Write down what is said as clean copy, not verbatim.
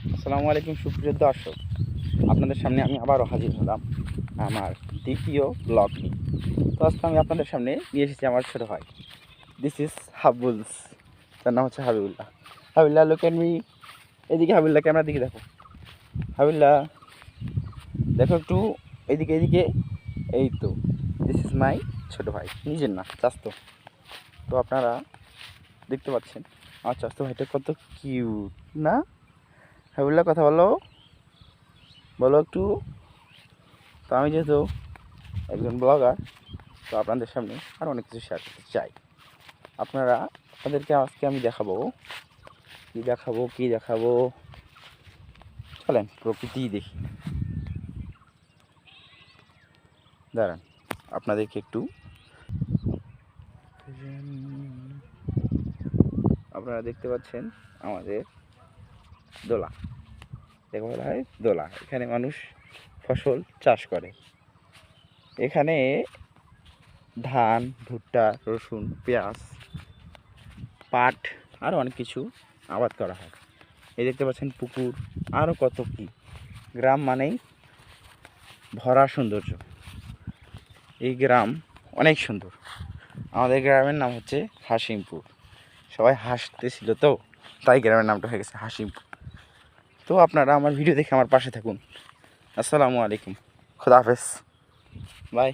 আসসালামু আলাইকুম সুপ্রিয় দর্শক, আপনাদের সামনে আমি আবারও হাজির হলাম আমার দ্বিতীয় ব্লগ নিয়ে। তো আজকে আমি আপনাদের সামনে নিয়ে এসেছি আমার ছোটো ভাই। দিস ইজ হাবুলস, তার নাম হচ্ছে Habibullah. Habibullah look at me. এদিকে হাবিবুল্লাহ, ক্যামেরার দিকে দেখো। হাবিবুল্লাহ দেখো একটু, এদিকে এদিকে। এই তো, দিস ইজ মাই ছোটো ভাই, নিজের না, চাস্তো। তো আপনারা দেখতে পাচ্ছেন আমার চাস্তো ভাইটা কত কিউট না। হাবিবুল্লাহ কথা বলো, বলো একটু। তো আমি যেহেতু একজন ব্লগার, তো আপনাদের সামনে আরও অনেক কিছু শেয়ার করতে চাই। আপনাদেরকে আজকে আমি দেখাবো চলেন প্রকৃতি দেখি। দাঁড়ান, আপনাদেরকে একটু, আপনারা দেখতে পাচ্ছেন আমাদের দোলা, দেখো বলা হয় দোলা। এখানে মানুষ ফসল চাষ করে। এখানে ধান, ভুট্টা, রসুন, পেঁয়াজ, পাট, আরও অনেক কিছু আবাদ করা হয়। এই দেখতে পাচ্ছেন পুকুর, আরও কত কি। গ্রাম মানেই ভরা সৌন্দর্য। এই গ্রাম অনেক সুন্দর। আমাদের গ্রামের নাম হচ্ছে হাসিমপুর। সবাই হাসতেছিল, তো তাই গ্রামের নামটা হয়ে গেছে হাসিমপুর। তো আপনারা আমার ভিডিও দেখে আমার পাশে থাকুন। আসসালামু আলাইকুম, খোদা হাফেজ, বাই।